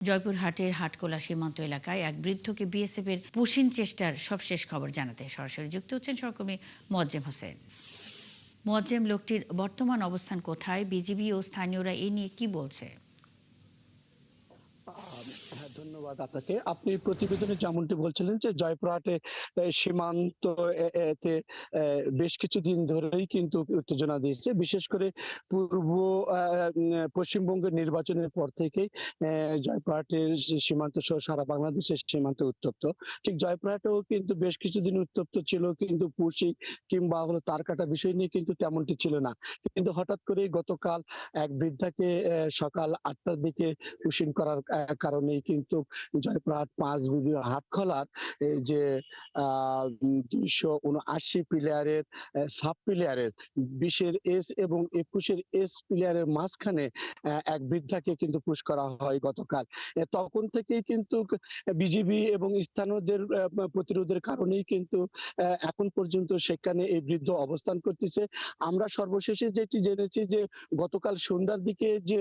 জয়পুরহাটের হাটখোলা সীমান্ত এলাকায় এক বৃদ্ধকে বিএসএফের পুশিন চেষ্টার সবশেষ খবর জানাতে সরাসরি যুক্ত হচ্ছেন সহকর্মী মোয়াজ্জেম হোসেন। মোয়াজ্জেম, লোকটির বর্তমান অবস্থান কোথায়? বিজিবি ও স্থানীয়রা এ নিয়ে কি বলছে? হ্যাঁ, ধন্যবাদ আপনাকে। আপনি প্রতিবেদনে যেমনটি বলছিলেন যে জয়পুরহাটে সীমান্ত তে বেশ কিছুদিন ধরেই কিন্তু উত্তেজনা দিয়েছে। বিশেষ করে পূর্ব পশ্চিমবঙ্গের নির্বাচনের পর থেকেই জয়পুরহাটের সীমান্ত সহ সারা বাংলাদেশের সীমান্ত উত্তপ্ত। ঠিক জয়পুরহাটেও কিন্তু বেশ কিছুদিন উত্তপ্ত ছিল, কিন্তু পুশি কিংবা হলো তার কাটা বিষয় নিয়ে কিন্তু তেমনটি ছিল না। কিন্তু হঠাৎ করে গতকাল এক বৃদ্ধাকে সকাল ৮টার দিকে পুশিং করার কারণেই কিন্তু জয়পুরহাট ৫ বিবি হাটখলার এই যে ২৭৯ প্লেয়ারের সাব প্লেয়ারের ২০-এর এস এবং ২১-এর এস প্লেয়ারের মাঝখানে এক বৃদ্ধাকে কিন্তু পুশ করা হয় গতকাল। তখন থেকেই কিন্তু বিজিবি এবং স্থানীয়দের প্রতিরোধের কারণেই কিন্তু এখন পর্যন্ত সেখানে এই বৃদ্ধ অবস্থান করতেছে। আমরা সর্বশেষে যেটি জেনেছি যে গতকাল সন্ধ্যার দিকে যে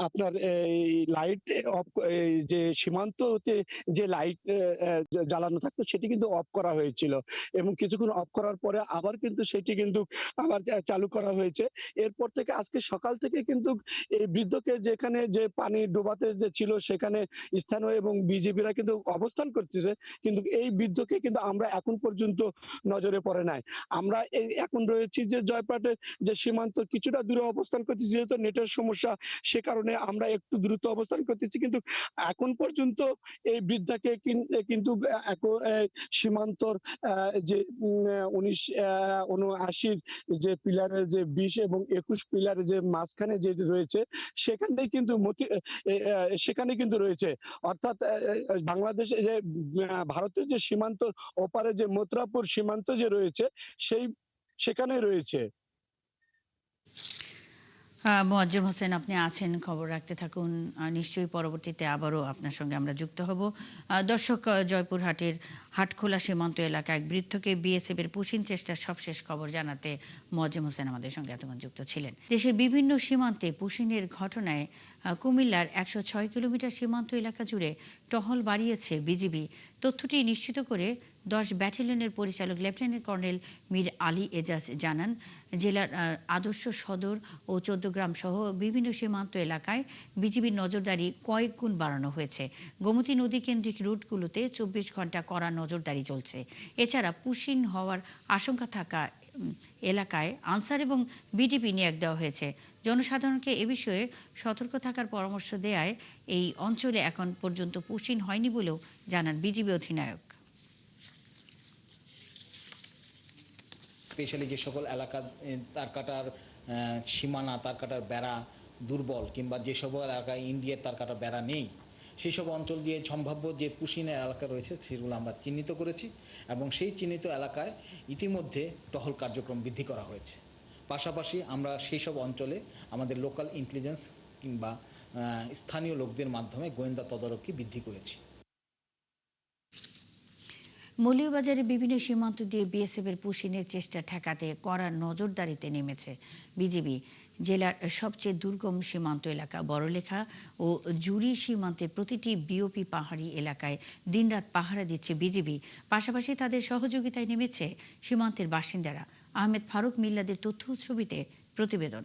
আপনার এই লাইট অফ, এই যে সীমান্ততে যে লাইট জ্বালানো থাকতো সেটি কিন্তু অফ করা হয়েছিল এবং কিছুক্ষণ অফ করার পরে আবার কিন্তু সেটি কিন্তু আবার চালু করা হয়েছে। এরপর থেকে আজকে সকাল থেকে কিন্তু এই বৃদ্ধকে যেখানে যে পানি ডোবাতে যে ছিল সেখানে স্থানীয় এবং বিজেপিরা কিন্তু অবস্থান করতেছে, কিন্তু এই বৃদ্ধকে কিন্তু আমরা এখন পর্যন্ত নজরে পড়ে নাই। আমরা এই এখন রয়েছি যে জয়পুরহাটের যে সীমান্ত কিছুটা দূরে অবস্থান করতেছি, যেহেতু নেটের সমস্যা সে কারণে আমরা একটু দ্রুত অবস্থান করতেছি, কিন্তু এখন পর্যন্ত এই বৃদ্ধাকে কিন্তু সীমান্তর যে ৭৯ যে পিলারের যে ২০ এবং ২১ পিলারের যে মাঝখানে যে রয়েছে সেখানেই কিন্তু সেখানে কিন্তু রয়েছে, অর্থাৎ বাংলাদেশ যে ভারতের যে সীমান্ত ওপারে যে মথুরাপুর সীমান্ত যে রয়েছে সেই সেখানে রয়েছে। মোয়াজ্জেম হোসেন, আপনি আছেন, খবর রাখতে থাকুন। নিশ্চয়ই পরবর্তীতে আবারও আপনার সঙ্গে আমরা যুক্ত হব। দর্শক, জয়পুরহাটের হাটখোলা সীমান্ত এলাকায় এক বৃদ্ধকে বিএসএফের পুশিন চেষ্টার সবশেষ খবর জানাতে মোয়াজ্জেম হোসেন আমাদের সঙ্গে এতক্ষণ যুক্ত ছিলেন। দেশের বিভিন্ন সীমান্তে পুশিনের ঘটনায় কুমিল্লার ১০৬ কিলোমিটার সীমান্ত এলাকা জুড়ে টহল বাড়িয়েছে বিজিবি। তথ্যটি নিশ্চিত করে ১০ ব্যাটালিয়নের পরিচালক লেফটেন্যান্ট কর্নেল মীর আলী এজাজ জানান, জেলার আদর্শ সদর ও চৌদ্দগ্রাম সহ বিভিন্ন সীমান্ত এলাকায় বিজিবির নজরদারি কয়েক গুণ বাড়ানো হয়েছে। গোমতী নদী কেন্দ্রিক রুটগুলোতে ২৪ ঘন্টা কড়া নজরদারি চলছে। এছাড়া পুশিন হওয়ার আশঙ্কা থাকা এলাকায় আনসার এবং বিডিপি নিয়োগ দেওয়া হয়েছে। জনসাধারণকে এ বিষয়ে সতর্ক থাকার পরামর্শ দেয়ায় এই অঞ্চলে এখন পর্যন্ত পুশিন হয়নি বলেও জানান বিজিবি অধিনায়ক। স্পেশালি যে সকল এলাকা তার কাটার সীমানা, তার কাটার বেড়া দুর্বল, কিংবা যে সকল এলাকায় ইন্ডিয়ার তার কাটার বেড়া নেই, সেই সব অঞ্চল দিয়ে সম্ভাব্য যে পুশিনের এলাকা রয়েছে সেগুলো আমরা চিহ্নিত করেছি এবং সেই চিহ্নিত এলাকায় ইতিমধ্যে টহল কার্যক্রম বৃদ্ধি করা হয়েছে। পাশাপাশি আমরা সেই সব অঞ্চলে আমাদের লোকাল ইন্টেলিজেন্স কিংবা স্থানীয় লোকদের মাধ্যমে গোয়েন্দা তদারকি বৃদ্ধি করেছি। মৌলভীবাজারে বিভিন্ন সীমান্ত দিয়ে বিএসএফের পুশিনের চেষ্টা ঠেকাতে কড়া নজরদারিতে নেমেছে বিজিবি। জেলার সবচেয়ে দুর্গম সীমান্ত এলাকা বড়লেখা ও জুড়ি সীমান্তের প্রতিটি বিওপি পাহাড়ি এলাকায় দিনরাত পাহারা দিচ্ছে বিজিবি। পাশাপাশি তাদের সহযোগিতায় নেমেছে সীমান্তের বাসিন্দারা। আহমেদ ফারুক মিল্লাদের তথ্য ছবিতে প্রতিবেদন।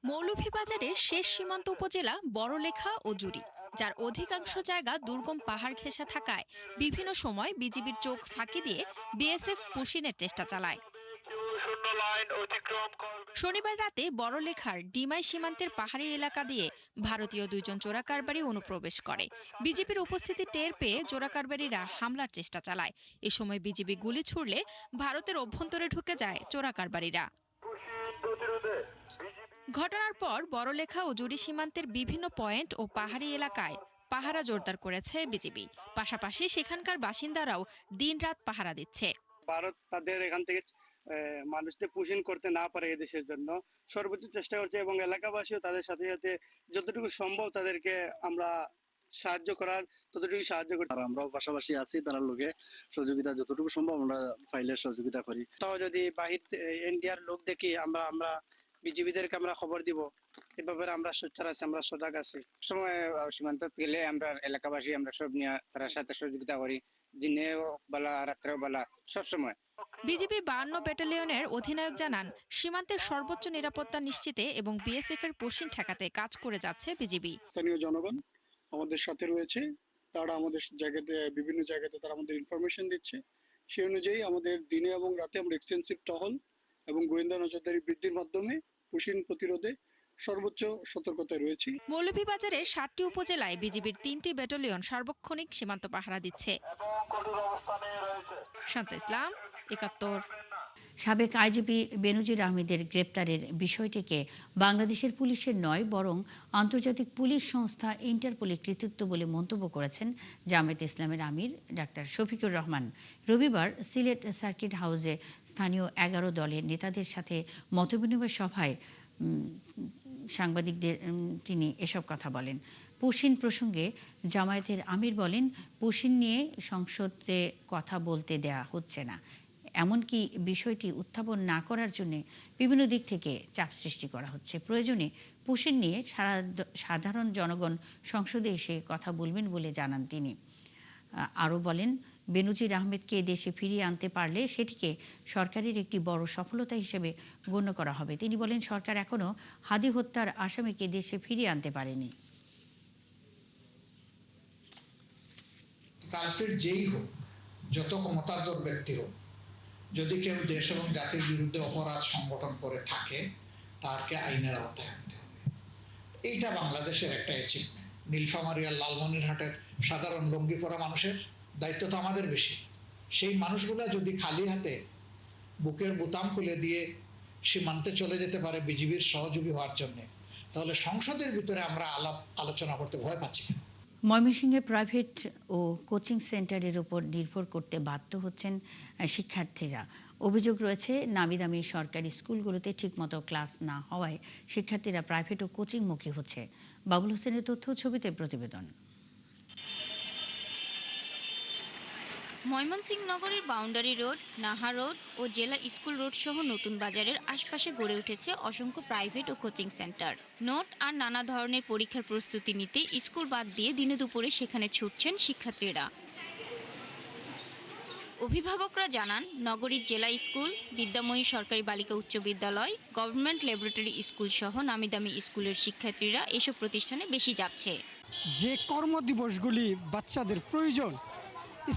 মৌলভীবাজারের শেষ সীমান্ত উপজেলা বড়লেখা ও জুড়ি, যার অধিকাংশ জায়গা দুর্গম পাহাড় ঘেঁষা থাকায় বিভিন্ন সময় বিজিবির চোখ ফাঁকি দিয়ে বিএসএফ পুশিনের চেষ্টা চালায়। শনিবার রাতে বড়লেখার ডিমাই সীমান্তের পাহাড়ি এলাকা দিয়ে ভারতীয় ২ জন চোরাকারবারি অনুপ্রবেশ করে। বিজিবির উপস্থিতি টের পেয়ে চোরাকারবারিরা হামলার চেষ্টা চালায়। এ সময় বিজিবি গুলি ছুড়লে ভারতের অভ্যন্তরে ঢুকে যায় চোরাকারবারিরা। ঘটনার পর বড়লেখা ও জুড়ি সীমান্তের বিভিন্ন পয়েন্ট ও পাহাড়ি এলাকায় পাহারা জোরদার করেছে বিজিবি। পাশাপাশি সেখানকার বাসিন্দারাও দিনরাত পাহারা দিচ্ছে। ভারত তাদের এখান থেকে মানুষদের পুশিং করতে না পারে এদেশের জন্য সর্বোচ্চ চেষ্টা করছে এবং এলাকাবাসীও তাদের সাথে সাথে যতটুকু সম্ভব তাদেরকে আমরা সাহায্য করার ততটুকু সাহায্য করছি। আর আমরাও পাশাপাশি আছি, তারা লোকে সহযোগিতা যতটুকু সম্ভব আমরা ফাইলের সহযোগিতা করি। তাও যদি বাহির ইন্ডিয়ার লোক দেখি আমরা বিজিবিদেরকে আমরা খবর দিব। এ ব্যাপারে আমরা সোচ্চার আছি, আমরা সজাগ আছি। সময় সীমান্ত গেলে আমরা এলাকাবাসী আমরা সব নিয়ে তার সাথে সহযোগিতা করি, দিনেও বেলা রাত্রেও বেলা সবসময়। বিজিবি 52 ব্যাটালিয়নের অধিনায়ক জানান, সীমান্তের সর্বোচ্চ নিরাপত্তা নিশ্চিতে এবং বিএসএফ এর পুশিন ঠেকাতে কাজ করে যাচ্ছে বিজিবি। স্থানীয় জনগণ আমাদের সাথে রয়েছে, তারা আমাদের জায়গাতে বিভিন্ন জায়গাতে তারা আমাদের ইনফরমেশন দিচ্ছে। সেই অনুযায়ী আমাদের দিনে এবং রাতে আমরা এক্সটেন্সিভ টহল এবং গোয়েন্দা নজরদারি বৃদ্ধির মাধ্যমে পুশিন প্রতিরোধে সর্বোচ্চ সতর্কতায় রয়েছি। মৌলভীবাজারের 7টি উপজেলায় বিজিবির 3টি ব্যাটালিয়ন সার্বক্ষণিক সীমান্ত পাহারা দিচ্ছে। শান্তা ইসলাম, 71। সাবেক আইজিপি বেনজির আহমেদের গ্রেপ্তারের বিষয়টিকে বাংলাদেশের পুলিশের নয় বরং আন্তর্জাতিক পুলিশ সংস্থা ইন্টারপোলের কৃতিত্ব বলে মন্তব্য করেছেন জামায়াতে ইসলামের আমির ডাক্তার শফিকুর রহমান। রবিবার সিলেট সার্কিট হাউসে স্থানীয় 11 দলের নেতাদের সাথে মতবিনিময় সভায় সাংবাদিকদের তিনি এসব কথা বলেন। পুশিন প্রসঙ্গে জামায়াতের আমির বলেন, পুশিন নিয়ে সংসদে কথা বলতে দেয়া হচ্ছে না, এমনকি বিষয়টি উত্থাপন না করার জন্য বিভিন্ন দিক থেকে চাপ সৃষ্টি করা হচ্ছে। প্রয়োজনে পুশিন নিয়ে সাধারণ জনগণ সংসদে এসে কথা বলবেন বলে জানান তিনি। আরও বলেন, বেনজির আহমেদকে দেশে ফিরিয়ে আনতে পারলে সেটিকে সরকারের একটি বড় সফলতা হিসেবে গণ্য করা হবে। তিনি বলেন, সরকার এখনও হাদি হত্যার আসামিকে দেশে ফিরিয়ে আনতে পারেনি। কালপ্রিট যেই হোক, যত ক্ষমতাধর ব্যক্তি হোক, যদি কেউ দেশ এবং জাতির বিরুদ্ধে অপরাধ সংগঠন করে থাকে, তাকে আইনের আওতায় আনতে হবে। এইটা বাংলাদেশের একটা অ্যাচিভমেন্ট। নীলফামারী আর লালমনিরহাটের সাধারণ লুঙ্গি পরা মানুষের দায়িত্ব তো আমাদের বেশি। সেই মানুষগুলা যদি খালি হাতে বুকের বোতাম খুলে দিয়ে সীমান্তে চলে যেতে পারে বিজিবির সহযোগী হওয়ার জন্য, তাহলে সংসদের ভিতরে আমরা আলোচনা করতে ভয় পাচ্ছি কেন? ময়মনসিংহে প্রাইভেট ও কোচিং সেন্টারের উপর নির্ভর করতে বাধ্য হচ্ছেন শিক্ষার্থীরা। অভিযোগ রয়েছে, নামিদামি সরকারি স্কুলগুলোতে ঠিকমতো ক্লাস না হওয়ায় শিক্ষার্থীরা প্রাইভেট ও কোচিংমুখী হচ্ছে। বাবুল হোসেনের তথ্য ছবিতে প্রতিবেদন। ময়মনসিংহ নগরীর বাউন্ডারি রোড, নাহা রোড ও জেলা স্কুল রোড সহ নতুন বাজারের আশপাশে গড়ে উঠেছে অসংখ্য প্রাইভেট ও কোচিং সেন্টার। নোট আর নানা ধরনের পরীক্ষার প্রস্তুতি নিতে স্কুল বাদ দিয়ে দিনে দুপুরে সেখানে ছুটছেন শিক্ষার্থীরা। অভিভাবকরা জানান, নগরীর জেলা স্কুল, বিদ্যাময়ী সরকারি বালিকা উচ্চ বিদ্যালয়, গভর্নমেন্ট ল্যাবরেটরি স্কুল সহ নামিদামি স্কুলের শিক্ষার্থীরা এসব প্রতিষ্ঠানে বেশি যাচ্ছে। যে কর্মদিবসগুলি বাচ্চাদের প্রয়োজন,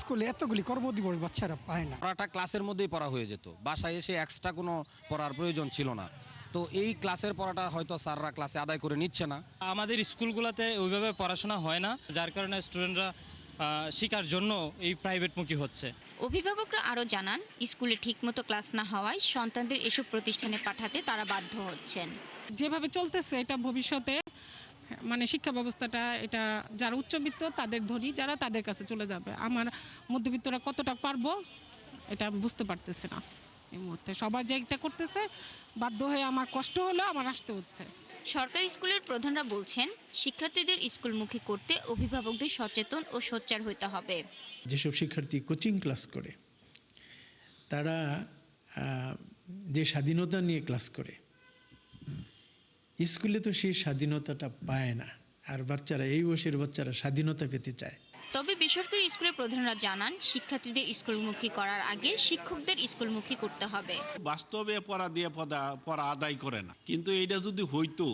স্কুলে এতগুলি কর্মদিবস বাচ্চারা পায় না। পড়াটা ক্লাসের মধ্যেই পড়া হয়ে যেত, বাসায় এসে এক্সট্রা কোনো পড়ার প্রয়োজন ছিল না। তো এই ক্লাসের পড়াটা হয়তো স্যাররা ক্লাসে আদায় করে নিচ্ছে না। আমাদের স্কুলগুলোতে ওইভাবে পড়াশোনা হয় না, যার কারণে স্টুডেন্টরা শেখার জন্য এই প্রাইভেটমুখী হচ্ছে। অভিভাবকরা আরও জানান, স্কুলে ঠিকমতো ক্লাস না হওয়ায় সন্তানদের এসব প্রতিষ্ঠানে পাঠাতে তারা বাধ্য হচ্ছেন। যেভাবে চলতেছে এটা ভবিষ্যতে শিক্ষা ব্যবস্থাটা এটা যারা উচ্চবিত্ত তাদের ধনী যারা তাদের কাছে চলে যাবে। আমার মধ্যবিত্তরা কতটা পারবো এটা আমি বুঝতে পারতেছি না এই মুহূর্তে। সবার যে এটা করতেছে বাধ্য হয়ে আমার কষ্ট হলেও আমার আসতে হচ্ছে। সরকারি স্কুলের প্রধানরা বলছেন, শিক্ষার্থীদের স্কুলমুখী করতে অভিভাবকদের সচেতন ও সোচ্চার হতে হবে। যেসব শিক্ষার্থী কোচিং ক্লাস করে তারা যে স্বাধীনতা নিয়ে ক্লাস করে, স্কুলে তো সেই স্বাধীনতাটা পায় না, আর বাচ্চারা এই বয়সের বাচ্চারা স্বাধীনতা পেতে চায়। তবে বেসরকারি স্কুলের প্রধানরা জানান, শিক্ষার্থীদের স্কুলমুখী করার আগে শিক্ষকদের স্কুলমুখী করতে হবে। বাস্তবে পড়া দিয়ে পড়া আদায় করে না, কিন্তু এইটা যদি হইতো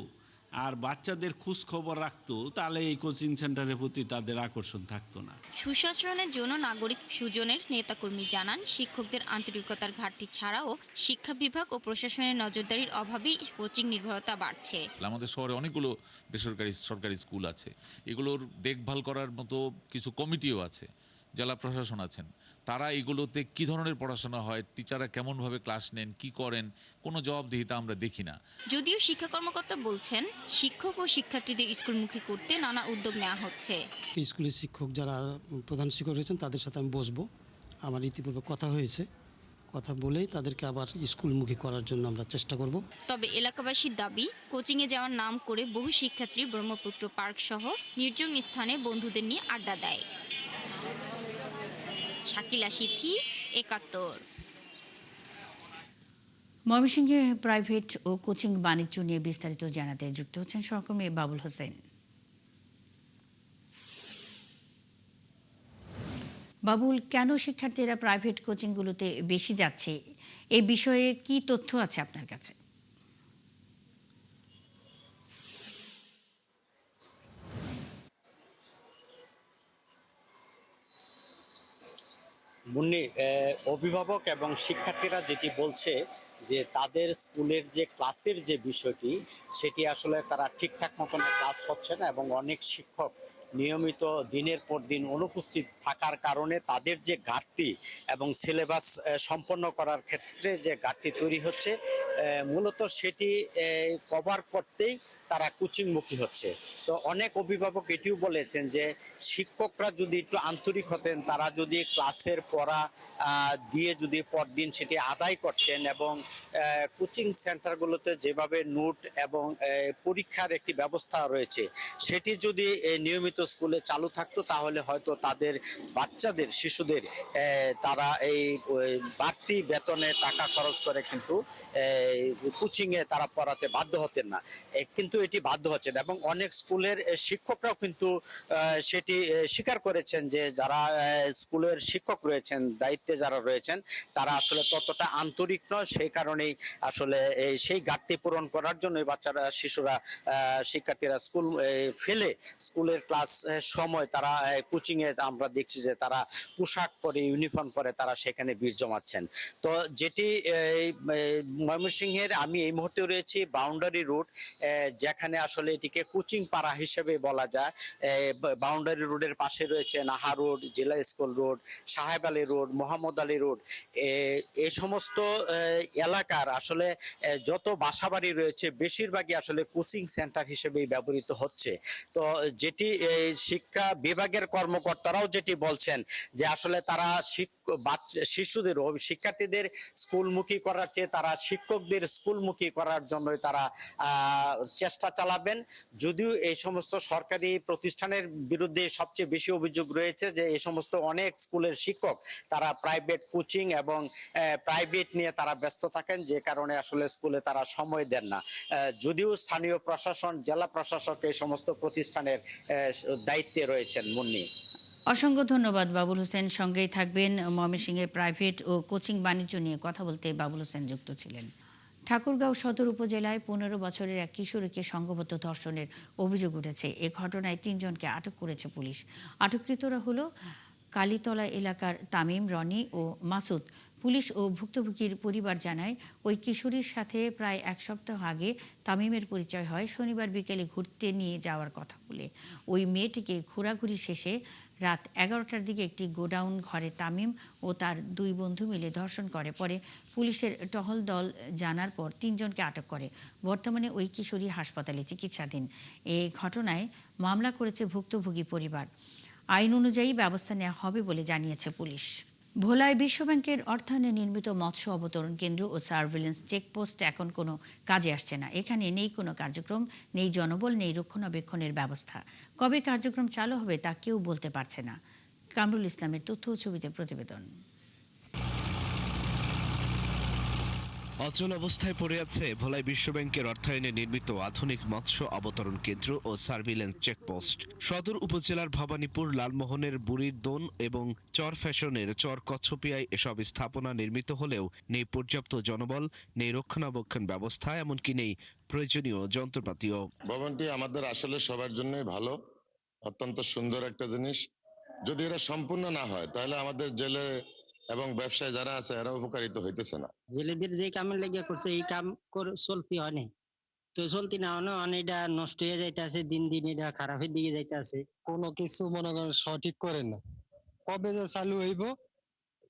আর বাচ্চাদের খোঁজ খবর রাখতো, তাহলে এই কোচিং সেন্টারের প্রতি তাদের আকর্ষণ থাকতো না। সুশাসনের জন্য নাগরিক সুজনের নেতাকর্মী জানান, শিক্ষকদের আন্তরিকতার ঘাটতি ছাড়াও শিক্ষা বিভাগ ও প্রশাসনের নজরদারির অভাবেই কোচিং নির্ভরতা বাড়ছে। আমাদের শহরে অনেকগুলো বেসরকারি সরকারি স্কুল আছে, এগুলোর দেখভাল করার মতো কিছু কমিটিও আছে, জেলা প্রশাসন আছেন, তারা এগুলোতে কি ধরনের পড়াশোনা হয়, টিচাররা কেমনভাবে ক্লাস নেন, কি করেন, কোনো জবাবদিহিতা আমরা দেখি না। যদিও শিক্ষা কর্মকর্তা বলছেন, শিক্ষক ও শিক্ষার্থীদের স্কুলমুখী করতে নানা উদ্যোগ নেওয়া হচ্ছে। স্কুলের শিক্ষক যারা প্রধান শিক্ষক রয়েছেন তাদের সাথে আমি বসবো, আমার ইতিপূর্বে কথা হয়েছে, কথা বলেই তাদেরকে আবার স্কুলমুখী করার জন্য আমরা চেষ্টা করব। তবে এলাকাবাসীর দাবি, কোচিংয়ে যাওয়ার নাম করে বহু শিক্ষার্থী ব্রহ্মপুত্র পার্ক সহ নির্জন স্থানে বন্ধুদের নিয়ে আড্ডা দেয়। শাকিলা সিথি, 71। ময়মনসিংহে প্রাইভেট ও কোচিং বাণিজ্য নিয়ে বিস্তারিত জানাতে যুক্ত হচ্ছেন সহকর্মী বাবুল হোসেন। বাবুল, কেন শিক্ষার্থীরা প্রাইভেট কোচিংগুলোতে বেশি যাচ্ছে, এই বিষয়ে কি তথ্য আছে আপনার কাছে? মুন্নি, অভিভাবক এবং শিক্ষার্থীরা যেটি বলছে যে তাদের স্কুলের যে ক্লাসের যে বিষয়টি সেটি আসলে তারা ঠিকঠাক মতন ক্লাস হচ্ছে না এবং অনেক শিক্ষক নিয়মিত দিনের পর দিন অনুপস্থিত থাকার কারণে তাদের যে ঘাটতি এবং সিলেবাস সম্পন্ন করার ক্ষেত্রে যে ঘাটতি তৈরি হচ্ছে মূলত সেটি কভার করতেই তারা কোচিংমুখী হচ্ছে। তো অনেক অভিভাবক এটিও বলেছেন যে শিক্ষকরা যদি একটু আন্তরিক হতেন, তারা যদি ক্লাসের পড়া দিয়ে যদি পরদিন সেটি আদায় করতেন এবং কোচিং সেন্টারগুলোতে যেভাবে নোট এবং পরীক্ষার একটি ব্যবস্থা রয়েছে সেটি যদি নিয়মিত স্কুলে চালু থাকতো তাহলে হয়তো তাদের বাচ্চাদের শিশুদের তারা এই বাড়তি বেতনে টাকা খরচ করে কিন্তু কোচিংয়ে তারা পড়াতে বাধ্য হতেন না, কিন্তু এটি বাধ্য হচ্ছেন এবং অনেক স্কুলের শিক্ষকরাও কিন্তু সেটি স্বীকার করেছেন যে যারা স্কুলের শিক্ষক রয়েছেন, দায়িত্বে যারা রয়েছেন তারা আসলে ততটা আন্তরিক নয়, সেই কারণেই আসলে সেই ঘাটতি পূরণ করার জন্য বাচ্চারা শিশুরা শিক্ষার্থীরা স্কুল ফেলে স্কুলের ক্লাস সময় তারা কোচিং এ আমরা দেখছি যে তারা পোশাক পরে ইউনিফর্ম পরে তারা সেখানে ভিড় জমাচ্ছেন। তো যেটি ময়মনসিংহের আমি এই মুহূর্তে রয়েছি বাউন্ডারি রোড, যেখানে আসলে এটিকে কোচিং পাড়া হিসেবে বলা যায়। বাউন্ডারি রোডের পাশে রয়েছে নাহা রোড, জেলা স্কুল রোড, সাহেব আলী রোড, মোহাম্মদ আলী রোড। এই সমস্ত এলাকার আসলে যত বাসাবাড়ি রয়েছে বেশিরভাগই আসলে কোচিং সেন্টার হিসেবেই ব্যবহৃত হচ্ছে। তো যেটি শিক্ষা বিভাগের কর্মকর্তারাও যেটি বলছেন যে আসলে তারা শিশুদের শিক্ষার্থীদের স্কুলমুখী করার চেয়ে তারা শিক্ষকদের স্কুলমুখী করার জন্যই তারা চেষ্টা চালাবেন। যদিও এই সমস্ত সরকারি প্রতিষ্ঠানের বিরুদ্ধে সবচেয়ে বেশি অভিযোগ রয়েছে যে এই সমস্ত অনেক স্কুলের শিক্ষক তারা প্রাইভেট কোচিং এবং প্রাইভেট নিয়ে তারা ব্যস্ত থাকেন, যে কারণে আসলে স্কুলে তারা সময় দেন না। যদিও স্থানীয় প্রশাসন, জেলা প্রশাসক এই সমস্ত প্রতিষ্ঠানের দায়িত্বে রয়েছেন। মুন্নি, অসংখ্য ধন্যবাদ বাবুল হোসেন। সঙ্গেই থাকবেন। ময়মনসিংহের প্রাইভেট ও কোচিং বাণিজ্য নিয়ে কথা বলতে বাবুল হোসেন যুক্ত ছিলেন। ঠাকুরগাঁও সদর উপজেলায় 15 বছরের এক কিশোরীকে সংঘবদ্ধ ধর্ষণের অভিযোগ উঠেছে। এ ঘটনায় 3 জনকে আটক করেছে পুলিশ। আটককৃতরা হলো কালীতলা এলাকার তামিম, রনি ও মাসুদ। পুলিশ ও ভুক্তভোগীর পরিবার জানায় ওই কিশোরীর সাথে প্রায় 1 সপ্তাহ আগে তামিমের পরিচয় হয় শনিবার বিকেলে ঘুরতে নিয়ে যাওয়ার কথা বলে। ওই মেয়েটিকে ঘোরাঘুরি শেষে রাত 11টার দিকে একটি গোডাউন ঘরে তামিম ও তার 2 বন্ধু মিলে ধর্ষণ করে। পরে পুলিশের টহল দল জানার পর 3 জনকে আটক করে। বর্তমানে ওই কিশোরী হাসপাতালে চিকিৎসাধীন। এই ঘটনায় মামলা করেছে ভুক্তভোগী পরিবার। আইন অনুযায়ী ব্যবস্থা নেওয়া হবে বলে জানিয়েছে পুলিশ। ভোলায় বিশ্বব্যাংকের অর্থায়নে নির্মিত মৎস্য অবতরণ কেন্দ্র ও সার্ভিলেন্স চেকপোস্ট এখন কোনো কাজে আসছে না। এখানে নেই কোনো কার্যক্রম, নেই জনবল, নেই রক্ষণাবেক্ষণের ব্যবস্থা। কবে কার্যক্রম চালু হবে তা কেউ বলতে পারছে না। কামরুল ইসলামের তথ্য ও ছবিতে প্রতিবেদন। অচল অবস্থায় পড়ে আছে ভোলায় বিশ্বব্যাংকের অর্থায়নে নির্মিত আধুনিক মৎস্য অবতরণ কেন্দ্র ও সার্ভিলেন্স চেকপোস্ট। সদর উপজেলার ভবানীপুর, লালমোহনের বুড়ির দোন এবং চর ফ্যাশনের চর কচ্ছপিয়ায় এসব স্থাপনা নির্মিত হলেও নেই পর্যাপ্ত জনবল, নেই রক্ষণাবেক্ষণ ব্যবস্থা, এমনকি নেই প্রয়োজনীয় যন্ত্রপাতিও। ভবনটি আমাদের আসলে সবার জন্যই ভালো, অত্যন্ত সুন্দর একটা জিনিস। যদি এটা সম্পূর্ণ না হয় তাহলে আমাদের জেলে এবং ব্যবসায় যারা আছে এরা উপকারিত হইতেছে না। জেলেদের যে কামের লাগিয়া করছে এই কাম চলতি হয় নাই, তো চলতি না হলে এটা নষ্ট হয়ে যাইতেছে, দিন দিন এটা খারাপের দিকে যাইতেছে। কোনো কিছু মনে করেন সঠিক করেন না, কবে যে চালু হইব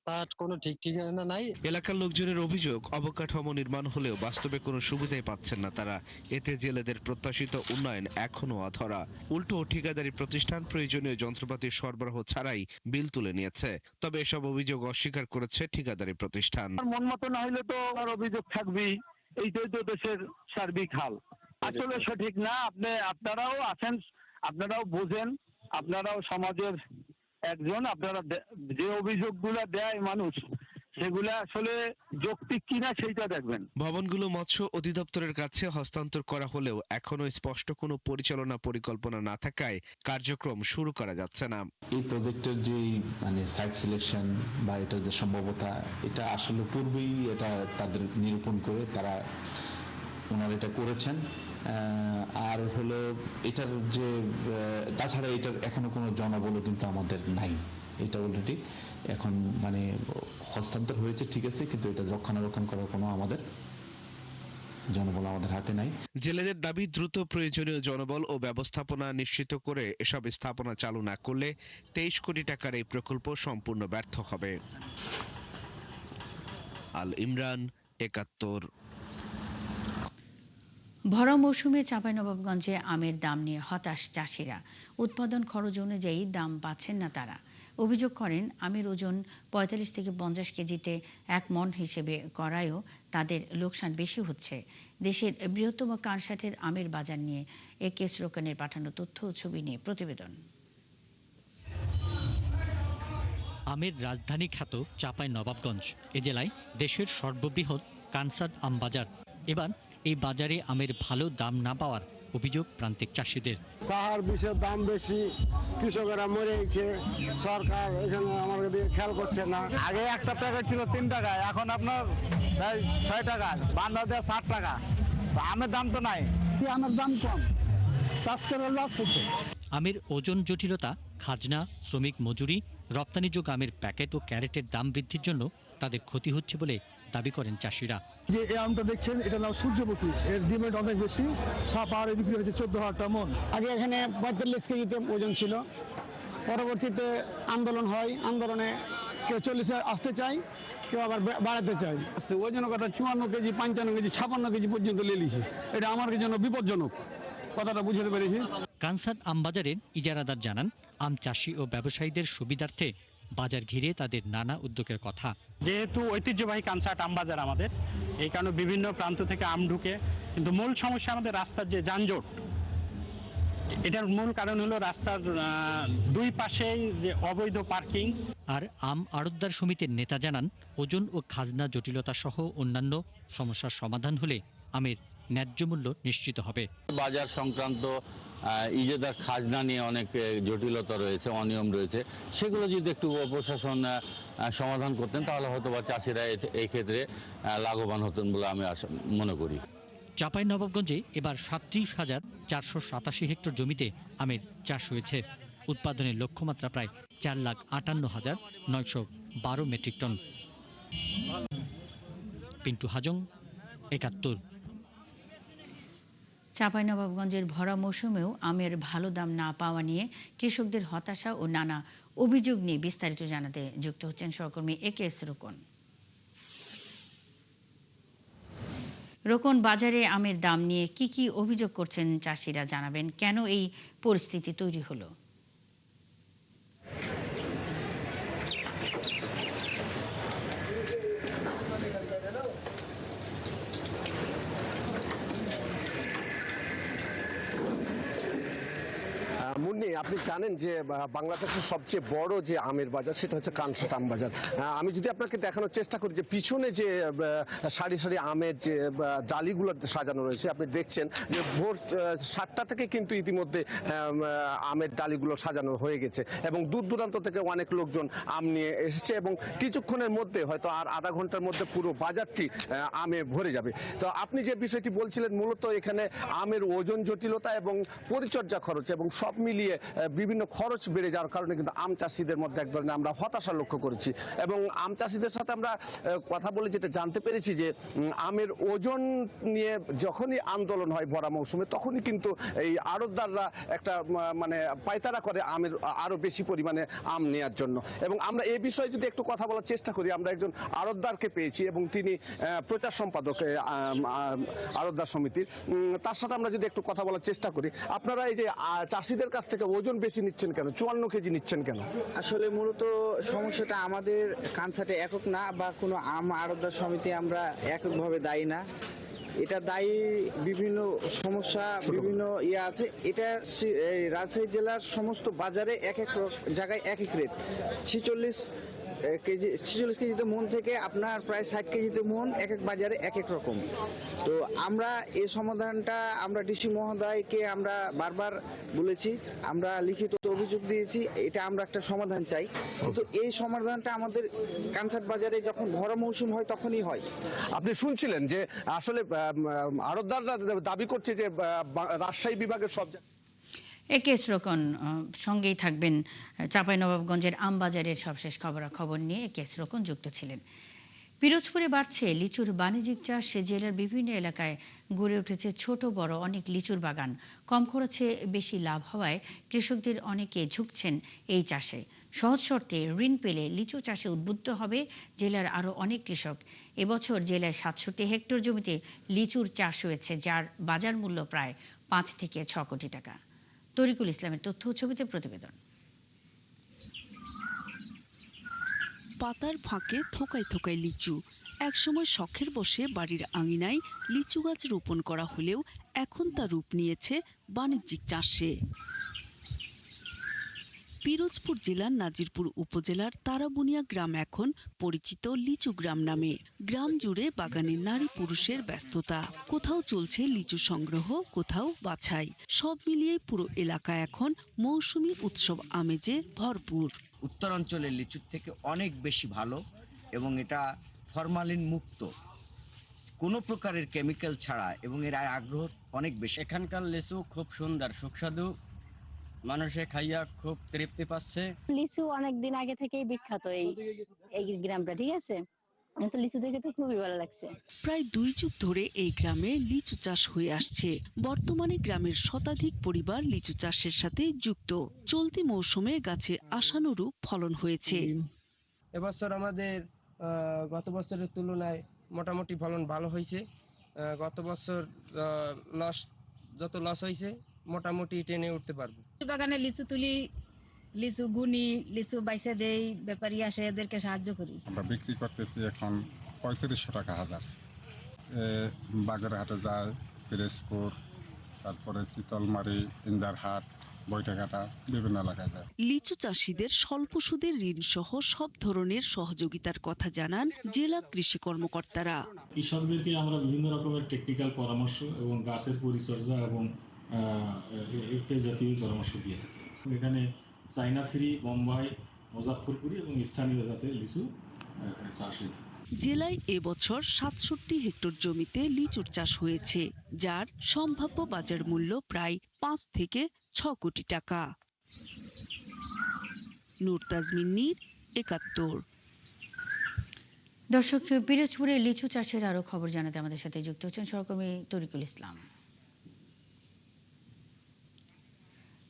তার কোনো ঠিক ঠিকানা নাই। এলাকার লোকজনের অভিযোগ, অবকাঠামো নির্মাণ হলেও বাস্তবে কোনো সুবিধাই পাচ্ছেন না তারা। এতে জেলেদের প্রত্যাশিত উন্নয়ন এখনো অধরা। উল্টো ঠিকাদারি প্রতিষ্ঠান প্রয়োজনীয় যন্ত্রপাতি সরবরাহ ছাড়াই বিল তুলে নিয়েছে। তবে এসব অভিযোগ অস্বীকার করেছে ঠিকাদারি প্রতিষ্ঠান। মন মতো না হলে তো আর অভিযোগ থাকবেই, এইটাই তো দেশের সার্বিক হাল। আসলে সঠিক না। আপনারাও আছেন, আপনারাও বোঝেন, আপনারাও সমাজের একজন, আপনারা যে অভিযোগগুলো দেয় মানুষ সেগুলো আসলে যৌক্তিক কিনা সেইটা দেখবেন। ভবনগুলো মৎস্য অধিদপ্তরের কাছে হস্তান্তর করা হলেও এখনো স্পষ্ট কোনো পরিচালনা পরিকল্পনা না থাকায় কার্যক্রম শুরু করা যাচ্ছে না। এই প্রজেক্টের যে মানে সাইট সিলেকশন বা এটার যে সম্ভাব্যতা, এটা আসলে পূর্বেই এটা তাদের নিরূপণ করে ওনারা এটা করেছেন। আর হলো এটার যে তাছাড়া এটার এখনো কোনো জনবলও কিন্তু আমাদের নাই। এটা অলরেডি এখন মানে হস্তান্তর হয়েছে ঠিক আছে, কিন্তু এটা রক্ষণাবেক্ষণ করার কোনো আমাদের জনবল আমাদের হাতে নাই। জেলেদের দাবি দ্রুত প্রয়োজনীয় জনবল ও ব্যবস্থাপনা নিশ্চিত করে এসব স্থাপনা চালু না করলে 23 কোটি টাকার এই প্রকল্প সম্পূর্ণ ব্যর্থ হবে। আল ইমরান, ৭১। ভরা মৌসুমে চাঁপাইনবাবগঞ্জে আমের দাম নিয়ে হতাশ চাষিরা। উৎপাদন খরচ অনুযায়ী দাম পাচ্ছেন না তারা। অভিযোগ করেন আমের ওজন ৪৫ থেকে ৫০ কেজিতে ১ মণ হিসেবে করায়ও তাদের লোকসান বেশি হচ্ছে। দেশের বৃহত্তম কানসাটের আমের বাজার নিয়ে একেএস রোকনের পাঠানো তথ্য ও ছবি নিয়ে প্রতিবেদন। আমের রাজধানী খ্যাত চাঁপাইনবাবগঞ্জ এ জেলায় দেশের সর্ববৃহৎ কানসাট আম বাজার। এবার এই বাজারে আমের ভালো দাম না পাওয়ার অভিযোগ প্রান্তিক চাষিদের। সাহার বিষের দাম বেশি, কৃষকেরা মরে গেছে, সরকার এখানে আমাদের দিকে খেয়াল করছে না। আগে একটা প্যাকেট ছিল 3 টাকায়, এখন আপনার 6 টাকা, বান্দা দেয় 60 টাকা। তো আমের দাম তো নাই, আমের দাম কম, চাষ করে লস হচ্ছে। আমের ওজন জটিলতা, খাজনা, শ্রমিক মজুরি, রপ্তানিযোগ্য আমের প্যাকেট ও ক্যারেটের দাম বৃদ্ধির জন্য তাদের ক্ষতি হচ্ছে বলে দাবি করেন চাষিরা। যে এই আমটা দেখছেন, এটা নাম সূর্যমুখী, এর ডিমান্ড অনেক বেশি। সাপাহারে বিক্রি হয়েছে 14,000 মণ। আগে এখানে 45 কেজিতে ওজন ছিল, পরবর্তীতে আন্দোলন হয়, আন্দোলনে কেউ 40 আসতে চায়, কেউ আবার বাড়াতে চায়। ওজন কথা 54 কেজি, 55 কেজি, 56 কেজি পর্যন্ত লেলিছে। এটা আমার জন্য বিপজ্জনক, কথাটা বুঝতে পেরেছি। কানসাট আমবাজারের ইজারাদার জানান, আম চাষি ও ব্যবসায়ীদের সুবিধার্থে বাজার ঘিরে তাদের নানা উদ্যোগের কথা। যেহেতু ঐতিহ্যবাহী কানসাট আমবাজার আমাদের, এই কারণে বিভিন্ন প্রান্ত থেকে আম ঢুকে, কিন্তু মূল সমস্যা আমাদের রাস্তার যে যানজট। এটার মূল কারণ হলো রাস্তার দুই পাশেই যে অবৈধ পার্কিং। আর আম আড়তদার সমিতির নেতা জানান, ওজন ও খাজনা জটিলতা সহ অন্যান্য সমস্যার সমাধান হলে আমের ন্যায্য মূল্য নিশ্চিত হবে। বাজার সংক্রান্ত ইজারাদার খাজনা নিয়ে অনেক জটিলতা রয়েছে, অনিয়ম রয়েছে, সেগুলো যদি একটু প্রশাসন সমাধান করতেন তাহলে হয়তো বা চাষিরা এই ক্ষেত্রে লাভবান হতেন বলে আমি মনে করি। চাঁপাইনবাবগঞ্জে এবার ৩৭,৪৮৭ হেক্টর জমিতে আমের চাষ হয়েছে। উৎপাদনের লক্ষ্যমাত্রা প্রায় ৪,৫৮,৯১২ মেট্রিক টন। পিন্টু হাজং, ৭১। চাঁপাইনবাবগঞ্জের ভরা মৌসুমেও আমের ভালো দাম না পাওয়া নিয়ে কৃষকদের হতাশা ও নানা অভিযোগ নিয়ে বিস্তারিত জানাতে যুক্ত হচ্ছেন সহকর্মী একেএস রোকন। রোকন, বাজারে আমের দাম নিয়ে কি কি অভিযোগ করছেন চাষিরা, জানাবেন কেন এই পরিস্থিতি তৈরি হলো? মুন্নি, আপনি জানেন যে বাংলাদেশের সবচেয়ে বড় যে আমের বাজার সেটা হচ্ছে কানসাট আম বাজার। আমি যদি আপনাকে দেখানোর চেষ্টা করি যে পিছনে যে সারি সারি আমের যে ডালিগুলো সাজানো রয়েছে, আপনি দেখছেন যে ভোর 7টা থেকে কিন্তু ইতিমধ্যে আমের ডালিগুলো সাজানো হয়ে গেছে এবং দূর দূরান্ত থেকে অনেক লোকজন আম নিয়ে এসেছে এবং কিছুক্ষণের মধ্যে হয়তো আর আধা ঘন্টার মধ্যে পুরো বাজারটি আমে ভরে যাবে। তো আপনি যে বিষয়টি বলছিলেন, মূলত এখানে আমের ওজন জটিলতা এবং পরিচর্যা খরচ এবং সব মিলিয়ে বিভিন্ন খরচ বেড়ে যাওয়ার কারণে কিন্তু আম চাষিদের মধ্যে এক ধরনের আমরা হতাশা লক্ষ্য করেছি এবং আম চাষিদের সাথে আমরা কথা বলে যেটা জানতে পেরেছি যে আমের ওজন নিয়ে যখনই আন্দোলন হয় ভরা মৌসুমে, তখনই কিন্তু এই আড়তদাররা একটা মানে পায়তারা করে আমের আরো বেশি পরিমাণে আম নেওয়ার জন্য। এবং আমরা এই বিষয়ে যদি একটু কথা বলার চেষ্টা করি, আমরা একজন আড়তদারকে পেয়েছি এবং তিনি প্রচার সম্পাদক আড়তদার সমিতির। তার সাথে আমরা যদি একটু কথা বলার চেষ্টা করি, আপনারা এই যে চাষিদের কাছ থেকে ওজন বেশি নিচ্ছেন কেন, 54 কেজি নিচ্ছেন কেন? আসলে মূলত সমস্যাটা আমাদের কানসাটে একক না, বা কোনো আম আড়তদার সমিতি আমরা এককভাবে দায়ী না। এটা দায়ী বিভিন্ন সমস্যা, বিভিন্ন আছে। এটা রাজশাহী জেলার সমস্ত বাজারে এক এক জায়গায় এক এক রেট। 46 কেজি 46 কেজিতে মন থেকে আপনার প্রায় 60 কেজিতে মন এক এক বাজারে এক এক রকম। তো আমরা এই সমাধানটা আমরা ডিসি মহোদয়কে আমরা বারবার বলেছি, আমরা লিখিত অভিযোগ দিয়েছি, এটা আমরা একটা সমাধান চাই। কিন্তু এই সমাধানটা আমাদের কানসাট বাজারে যখন ভরা মৌসুম হয় তখনই হয়। আপনি শুনছিলেন যে আসলে আড়তদাররা দাবি করছে যে রাজশাহী বিভাগের সব একেএস রোকন সঙ্গেই থাকবেন। চাঁপাইনবাবগঞ্জের আমবাজারের সবশেষ খবরাখবর নিয়ে একেএস রোকন যুক্ত ছিলেন। পিরোজপুরে বাড়ছে লিচুর বাণিজ্যিক চাষ। সে জেলার বিভিন্ন এলাকায় গড়ে উঠেছে ছোট বড় অনেক লিচুর বাগান। কম খরচে বেশি লাভ হওয়ায় কৃষকদের অনেকে ঝুঁকছেন এই চাষে। সহজ শর্তে ঋণ পেলে লিচু চাষে উদ্বুদ্ধ হবে জেলার আরও অনেক কৃষক। এবছর জেলায় ৬৭ হেক্টর জমিতে লিচুর চাষ হয়েছে, যার বাজার মূল্য প্রায় ৫ থেকে ৬ কোটি টাকা। তরিকুল ইসলামের তথ্য ছবিতে প্রতিবেদন। পাতার ফাঁকে থোকায় থোকায় লিচু। একসময় শখের বসে বাড়ির আঙিনায় লিচু গাছ রোপণ করা হলেও এখন তা রূপ নিয়েছে বাণিজ্যিক চাষে। পিরোজপুর জেলার নাজিরপুর উপজেলার তারাবুনিয়া গ্রাম এখন পরিচিত লিচু গ্রাম নামে। গ্রাম জুড়ে বাগানে নারী পুরুষের ব্যস্ততা। কোথাও চলছে লিচু সংগ্রহ, কোথাও বাছাই। সব মিলিয়ে পুরো এলাকা এখন মৌসুমী উৎসব আমেজে ভরপুর। উত্তরাঞ্চলের লিচুর থেকে অনেক বেশি ভালো এবং এটা ফরমালিন মুক্ত, কোনো প্রকারের কেমিক্যাল ছাড়া, এবং এর আগ্রহ অনেক বেশি। এখানকার লিচু খুব সুন্দর সুস্বাদু, মানুষে খাইয়া খুব তৃপ্তি পাচ্ছে। লিচু অনেক দিন আগে থেকেই বিখ্যাত এই গ্রামটা, ঠিক আছে, তো লিচু দেখে তো খুবই ভালো লাগছে। প্রায় 2 যুগ ধরে এই গ্রামে লিচু চাষ হয়ে আসছে। বর্তমানে গ্রামের শতাধিক পরিবার লিচু চাষের সাথে যুক্ত। চলতি মৌসুমে গাছে আশানুরূপ ফলন হয়েছে। এবছর আমাদের গত বছরের তুলনায় মোটামুটি ফলন ভালো হয়েছে। গত বছর যত লস হয়েছে মোটামুটি টেনে উঠতে পারবো। বাগানে লিচু তুলি, লিচু গুনি, লিচু বাইসে দেই, ব্যাপারী আসে, এদেরকে সাহায্য করি। আমরা বিক্রি করতেছি এখন 3500 টাকা হাজার। বাগেরহাটে যায়, পিরোজপুর, তারপরে শীতলমারি, ইন্দারহাট, বৈঠাঘাটা, বিভিন্ন এলাকায় যায়। লিচু চাষিদের স্বল্প সুদের ঋণ সহ সব ধরনের সহযোগিতার কথা জানান জেলা কৃষি কর্মকর্তারা। কৃষকদেরকে আমরা বিভিন্ন রকমের টেকনিক্যাল পরামর্শ এবং গাছের পরিচর্যা এবং এ জাতীয় পরামর্শ দিয়ে থাকি। এখানে চাইনা 3, বোম্বাই, মুজাফফরপুরি এবং স্থানীয় জাতের লিচু চাষ হয়ে থাকে। জেলায় এবছর 67 হেক্টর জমিতে লিচুর চাষ হয়েছে, যার সম্ভাব্য বাজার মূল্য প্রায় 5 থেকে 6 কোটি টাকা। নূর তাজমিন নীর, 71। দর্শক, পিরোজপুরে লিচু চাষের আরও খবর জানাতে আমাদের সাথে যুক্ত হচ্ছেন সহকর্মী তরিকুল ইসলাম।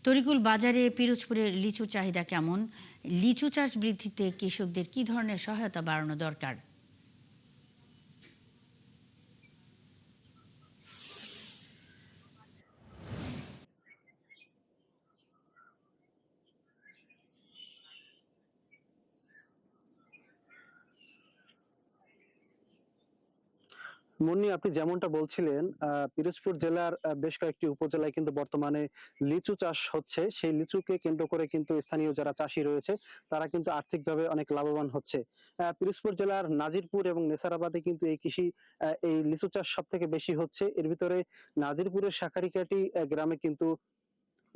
তরিকুল, বাজারে পিরোজপুরের লিচু চাহিদা কেমন? লিচু চাষ বৃদ্ধিতে কৃষকদের কি ধরনের সহায়তা বাড়ানো দরকার? মুন্নি, আপনি যেমনটা বলছিলেন, পিরোজপুর জেলার বেশ কয়েকটি উপজেলায় কিন্তু বর্তমানে লিচু চাষ হচ্ছে। সেই লিচুকে কেন্দ্র করে কিন্তু স্থানীয় যারা চাষি রয়েছে তারা কিন্তু আর্থিকভাবে অনেক লাভবান হচ্ছে। পিরোজপুর জেলার নাজিরপুর এবং নেসারাবাদে কিন্তু এই লিচু চাষ সব থেকে বেশি হচ্ছে। এর ভিতরে নাজিরপুরের শাঁখারিকাটি গ্রামে কিন্তু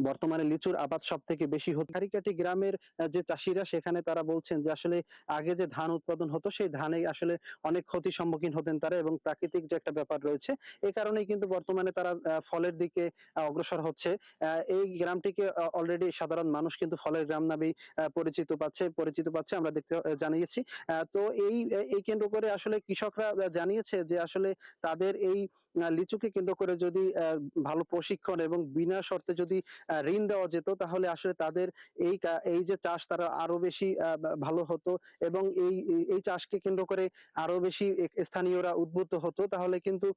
বর্তমানে লিচুর আবাদ সব থেকে বেশি হচ্ছে। শাঁখারিকাটি গ্রামের যে চাষিরা সেখানে তারা বলছেন যে আসলে আগে যে ধান উৎপাদন হতো সেই ধানে আসলে অনেক ক্ষতির সম্মুখীন হতেন তারা, এবং প্রাকৃতিক যে একটা ব্যাপার রয়েছে এই কারণেই কিন্তু বর্তমানে তারা ফলের দিকে অগ্রসর হচ্ছে। এই গ্রামটিকে অলরেডি সাধারণ মানুষ কিন্তু ফলের গ্রাম নামেই পরিচিত পাচ্ছে আমরা দেখতে জানিয়েছি। তো এই কেন্দ্র করে আসলে কৃষকরা জানিয়েছে যে আসলে তাদের এই লিচুকে কেন্দ্র করে যদি ভালো প্রশিক্ষণ এবং বিনা শর্তে যদি ঋণ দেওয়া যেত তাহলে আসলে তাদের এই যে চাষ তারা আরো বেশি ভালো হতো, এবং এই চাষকে কেন্দ্র করে আরো বেশি স্থানীয়রা উদ্বুদ্ধ হতো, তাহলে কিন্তু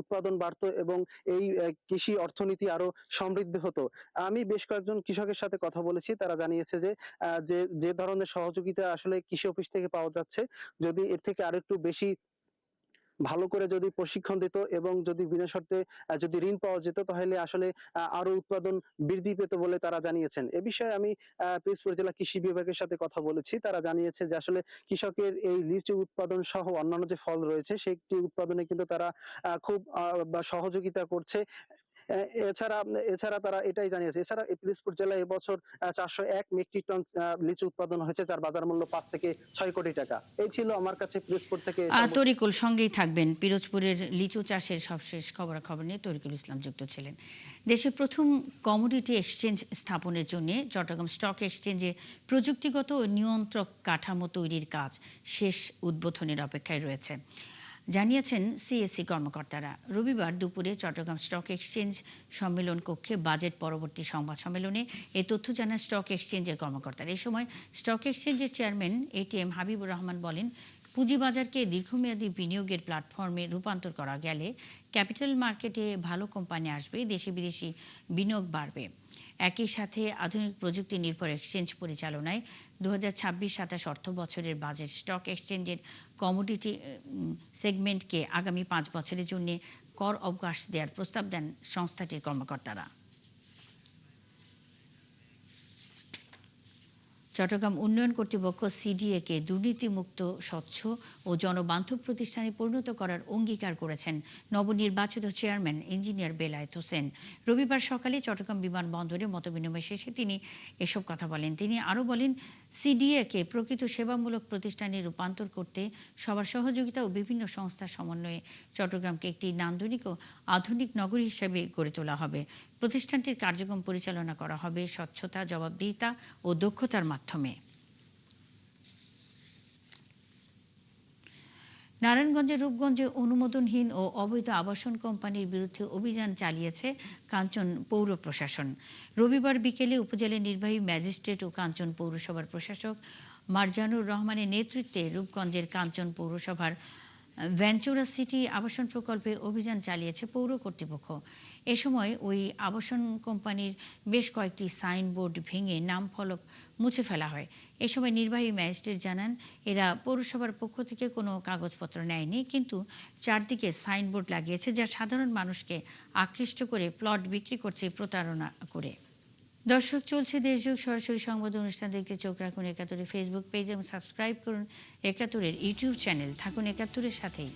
উৎপাদন বাড়তো এবং এই কৃষি অর্থনীতি আরো সমৃদ্ধ হতো। আমি বেশ কয়েকজন কৃষকের সাথে কথা বলেছি, তারা জানিয়েছে যে ধরনের সহযোগিতা আসলে কৃষি অফিস থেকে পাওয়া যাচ্ছে, যদি এর থেকে আরেকটু বেশি ভালো করে যদি প্রশিক্ষণ দিত এবং যদি বিনা শর্তে যদি ঋণ পাওয়া যেত তাহলে আসলে আরো উৎপাদন বৃদ্ধি পেত বলে তারা জানিয়েছেন। এ বিষয়ে আমি পিরোজপুর জেলা কৃষি বিভাগের সাথে কথা বলেছি। তারা জানিয়েছে যে আসলে কৃষকের এই লিচু উৎপাদন সহ অন্যান্য যে ফল রয়েছে সেটি উৎপাদনে কিন্তু তারা খুব সহযোগিতা করছে। এছাড়া এছাড়া তারা এটাই জানিয়েছে। এছাড়া এই পিরোজপুর জেলায় এবছর 401 মেট্রিক টন লিচু উৎপাদন হয়েছে, যার বাজার মূল্য 5 থেকে 6 কোটি টাকা। এই ছিল আমার কাছে পিরোজপুর থেকে। তরিকুল সঙ্গেই থাকবেন। পিরোজপুরের লিচু চাষের সবশেষ খবরাখবর নিয়ে তরিকুল ইসলাম যুক্ত ছিলেন। দেশের প্রথম কমোডিটি এক্সচেঞ্জ স্থাপনের জন্য চট্টগ্রাম স্টক এক্সচেঞ্জে প্রযুক্তিগত ও নিয়ন্ত্রক কাঠামো তৈরির কাজ শেষ উদ্বোধনের অপেক্ষায় রয়েছে জানিয়েছেন সিএসসি কর্মকর্তারা। রবিবার দুপুরে চট্টগ্রাম স্টক এক্সচেঞ্জ সম্মেলন কক্ষে বাজেট পরবর্তী সংবাদ সম্মেলনে এ তথ্য জানান স্টক এক্সচেঞ্জের কর্মকর্তারা। এই সময় স্টক এক্সচেঞ্জের চেয়ারম্যান এটিএম হাবিবুর রহমান বলেন, পুঁজিবাজারকে দীর্ঘমেয়াদী বিনিয়োগের প্ল্যাটফর্মে রূপান্তর করা গেলে ক্যাপিটাল মার্কেটে ভালো কোম্পানি আসবে, দেশি বিদেশি বিনিয়োগ বাড়বে। একই সাথে আধুনিক প্রযুক্তি নির্ভর এক্সচেঞ্জ পরিচালনায় 2026-27 অর্থ বছরের বাজেট স্টক এক্সচেঞ্জের কমোডিটি সেগমেন্টকে আগামী 5 বছরের জন্য কর অবকাশ দেওয়ার প্রস্তাব দেন সংস্থাটির কর্মকর্তারা। চট্টগ্রাম উন্নয়ন কর্তৃপক্ষ সিডিএকে দুর্নীতিমুক্ত, স্বচ্ছ ও জনবান্ধব প্রতিষ্ঠানে পরিণত করার অঙ্গীকার করেছেন নবনির্বাচিত চেয়ারম্যান ইঞ্জিনিয়ার বেলায়েত হোসেন। রবিবার সকালে চট্টগ্রাম বিমানবন্দরে মতবিনিময় শেষে তিনি এসব কথা বলেন। তিনি আরও বলেন, সিডিএকে প্রকৃত সেবামূলক প্রতিষ্ঠানে রূপান্তর করতে সবার সহযোগিতা ও বিভিন্ন সংস্থার সমন্বয়ে চট্টগ্রামকে একটি নান্দনিক ও আধুনিক নগরী হিসেবে গড়ে তোলা হবে। প্রতিষ্ঠানটির কার্যক্রম পরিচালনা করা হবে স্বচ্ছতা, জবাবদিহিতা ও দক্ষতার মাধ্যমে। নারায়ণগঞ্জের রূপগঞ্জে অনুমোদনহীন ও অবৈধ আবাসন কোম্পানির বিরুদ্ধে অভিযান চালিয়েছে কাঞ্চন পৌর প্রশাসন। রবিবার বিকেলে উপজেলা নির্বাহী ম্যাজিস্ট্রেট ও কাঞ্চন পৌরসভার প্রশাসক মারজানুর রহমানের নেতৃত্বে রূপগঞ্জের কাঞ্চন পৌরসভার ভেঞ্চুরা সিটি আবাসন প্রকল্পে অভিযান চালিয়েছে পৌর কর্তৃপক্ষ। এ সময় ওই আবাসন কোম্পানির বেশ কয়েকটি সাইনবোর্ড ভেঙে নাম ফলক মুছে ফেলা হয়। এ সময় নির্বাহী ম্যাজিস্ট্রেট জানান, এরা পৌরসভার পক্ষ থেকে কোনো কাগজপত্র নেয়নি, কিন্তু চারদিকে সাইনবোর্ড লাগিয়েছে, যা সাধারণ মানুষকে আকৃষ্ট করে প্লট বিক্রি করছে প্রতারণা করে। দর্শক, চলছে দেশযোগ সরাসরি সংবাদ অনুষ্ঠান দেখতে চোখ রাখুন একাত্তরের ফেসবুক পেজ এবং সাবস্ক্রাইব করুন একাত্তরের ইউটিউব চ্যানেল। থাকুন একাত্তরের সাথেই।